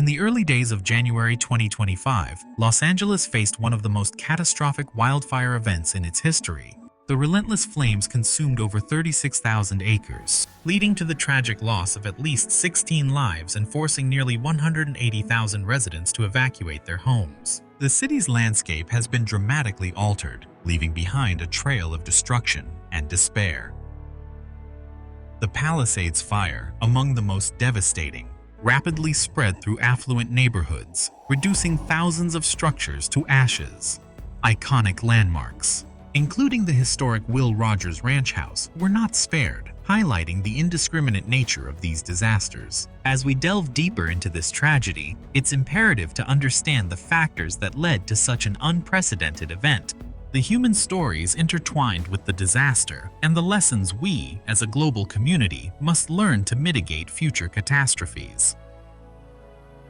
the early days of January 2025, Los Angeles faced one of the most catastrophic wildfire events in its history. The relentless flames consumed over 36,000 acres, leading to the tragic loss of at least 16 lives and forcing nearly 180,000 residents to evacuate their homes. The city's landscape has been dramatically altered, leaving behind a trail of destruction and despair. The Palisades Fire, among the most devastating, rapidly spread through affluent neighborhoods, reducing thousands of structures to ashes. Iconic landmarks, including the historic Will Rogers Ranch House, were not spared, highlighting the indiscriminate nature of these disasters. As we delve deeper into this tragedy, it's imperative to understand the factors that led to such an unprecedented event. The human stories intertwined with the disaster, and the lessons we, as a global community, must learn to mitigate future catastrophes.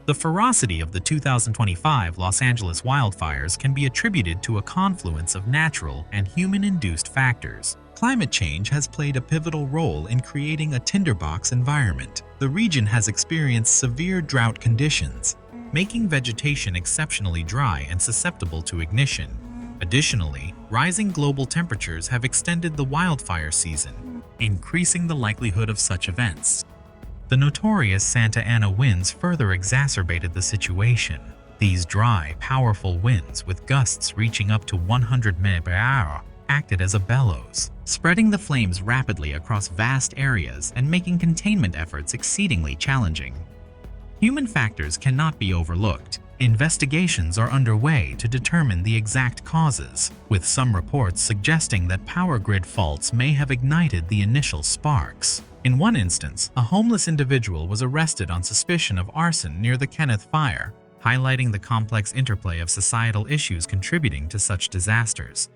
The ferocity of the 2025 Los Angeles wildfires can be attributed to a confluence of natural and human-induced factors. Climate change has played a pivotal role in creating a tinderbox environment. The region has experienced severe drought conditions, making vegetation exceptionally dry and susceptible to ignition. Additionally, rising global temperatures have extended the wildfire season, increasing the likelihood of such events. The notorious Santa Ana winds further exacerbated the situation. These dry, powerful winds, with gusts reaching up to 100 mph, acted as a bellows, spreading the flames rapidly across vast areas and making containment efforts exceedingly challenging. Human factors cannot be overlooked. Investigations are underway to determine the exact causes, with some reports suggesting that power grid faults may have ignited the initial sparks. In one instance, a homeless individual was arrested on suspicion of arson near the Kenneth Fire, highlighting the complex interplay of societal issues contributing to such disasters.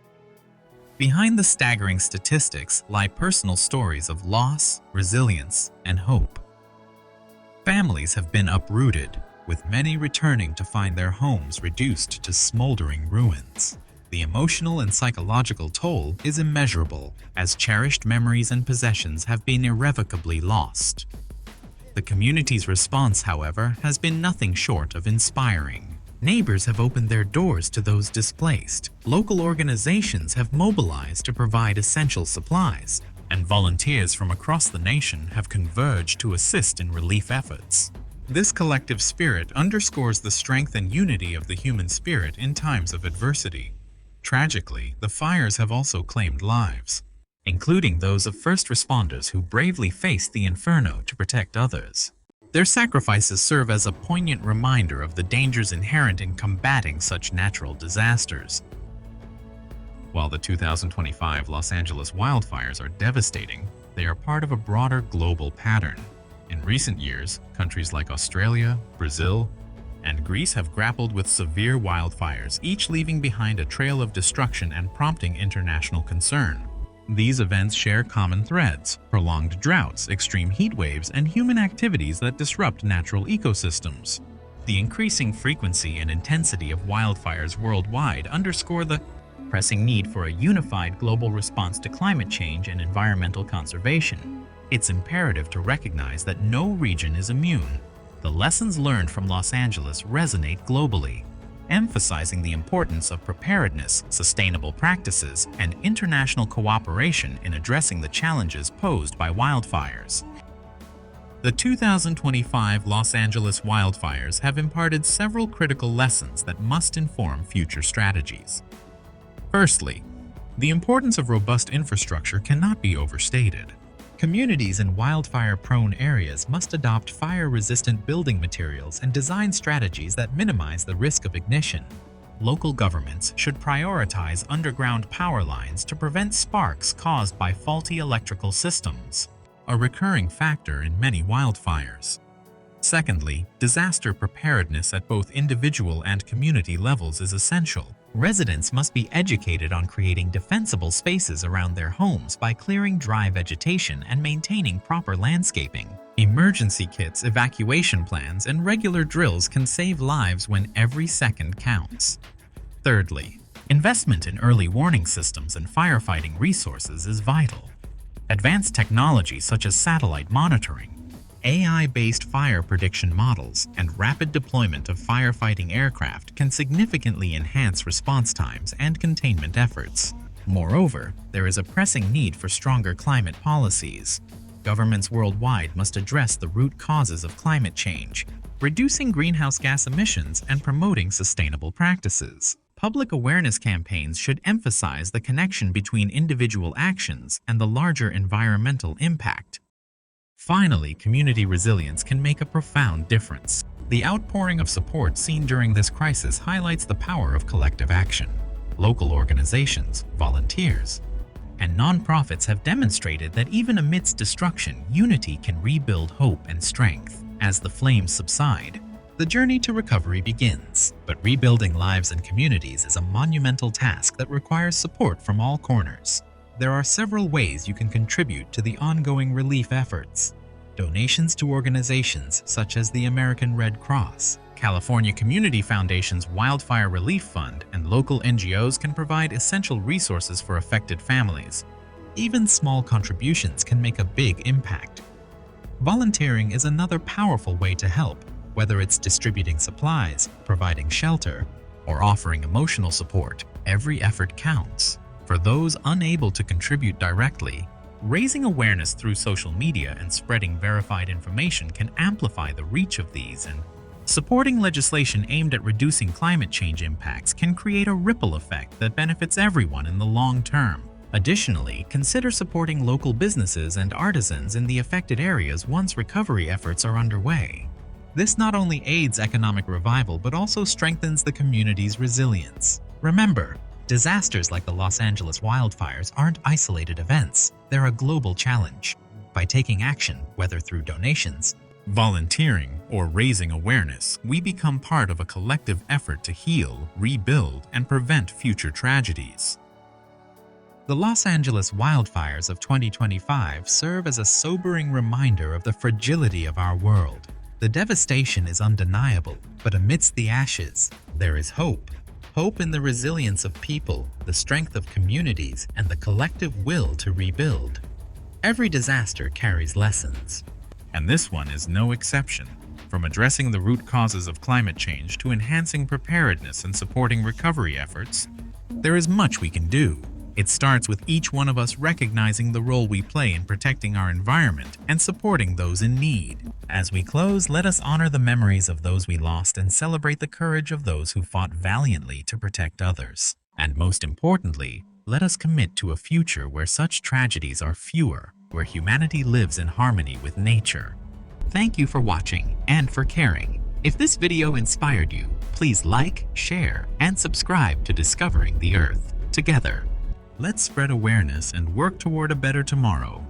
Behind the staggering statistics lie personal stories of loss, resilience, and hope. Families have been uprooted, with many returning to find their homes reduced to smoldering ruins. The emotional and psychological toll is immeasurable, as cherished memories and possessions have been irrevocably lost. The community's response, however, has been nothing short of inspiring. Neighbors have opened their doors to those displaced, local organizations have mobilized to provide essential supplies, and volunteers from across the nation have converged to assist in relief efforts. This collective spirit underscores the strength and unity of the human spirit in times of adversity. Tragically, the fires have also claimed lives, including those of first responders who bravely faced the inferno to protect others. Their sacrifices serve as a poignant reminder of the dangers inherent in combating such natural disasters. While the 2025 Los Angeles wildfires are devastating, they are part of a broader global pattern. In recent years, countries like Australia, Brazil, and Greece have grappled with severe wildfires, each leaving behind a trail of destruction and prompting international concern. These events share common threads: prolonged droughts, extreme heat waves, and human activities that disrupt natural ecosystems. The increasing frequency and intensity of wildfires worldwide underscore the pressing need for a unified global response to climate change and environmental conservation. It's imperative to recognize that no region is immune. The lessons learned from Los Angeles resonate globally, emphasizing the importance of preparedness, sustainable practices, and international cooperation in addressing the challenges posed by wildfires. The 2025 Los Angeles wildfires have imparted several critical lessons that must inform future strategies. Firstly, the importance of robust infrastructure cannot be overstated. Communities in wildfire-prone areas must adopt fire-resistant building materials and design strategies that minimize the risk of ignition. Local governments should prioritize underground power lines to prevent sparks caused by faulty electrical systems, a recurring factor in many wildfires. Secondly, disaster preparedness at both individual and community levels is essential. Residents must be educated on creating defensible spaces around their homes by clearing dry vegetation and maintaining proper landscaping. Emergency kits, evacuation plans, and regular drills can save lives when every second counts. Thirdly, investment in early warning systems and firefighting resources is vital. Advanced technology such as satellite monitoring, AI-based fire prediction models and rapid deployment of firefighting aircraft can significantly enhance response times and containment efforts. Moreover, there is a pressing need for stronger climate policies. Governments worldwide must address the root causes of climate change, reducing greenhouse gas emissions and promoting sustainable practices. Public awareness campaigns should emphasize the connection between individual actions and the larger environmental impact. Finally, community resilience can make a profound difference. The outpouring of support seen during this crisis highlights the power of collective action. Local organizations, volunteers, and nonprofits have demonstrated that even amidst destruction, unity can rebuild hope and strength. As the flames subside, the journey to recovery begins. But rebuilding lives and communities is a monumental task that requires support from all corners. There are several ways you can contribute to the ongoing relief efforts. Donations to organizations such as the American Red Cross, California Community Foundation's Wildfire Relief Fund, and local NGOs can provide essential resources for affected families. Even small contributions can make a big impact. Volunteering is another powerful way to help, whether it's distributing supplies, providing shelter, or offering emotional support. Every effort counts. For those unable to contribute directly, raising awareness through social media and spreading verified information can amplify the reach of these, and supporting legislation aimed at reducing climate change impacts can create a ripple effect that benefits everyone in the long term. Additionally, consider supporting local businesses and artisans in the affected areas once recovery efforts are underway. This not only aids economic revival but also strengthens the community's resilience. Remember, disasters like the Los Angeles wildfires aren't isolated events, they're a global challenge. By taking action, whether through donations, volunteering, or raising awareness, we become part of a collective effort to heal, rebuild, and prevent future tragedies. The Los Angeles wildfires of 2025 serve as a sobering reminder of the fragility of our world. The devastation is undeniable, but amidst the ashes, there is hope. Hope in the resilience of people, the strength of communities, and the collective will to rebuild. Every disaster carries lessons, and this one is no exception. From addressing the root causes of climate change to enhancing preparedness and supporting recovery efforts, there is much we can do. It starts with each one of us recognizing the role we play in protecting our environment and supporting those in need. As we close, let us honor the memories of those we lost and celebrate the courage of those who fought valiantly to protect others. And most importantly, let us commit to a future where such tragedies are fewer, where humanity lives in harmony with nature. Thank you for watching and for caring. If this video inspired you, please like, share, and subscribe to Discovering the Earth. Together, let's spread awareness and work toward a better tomorrow.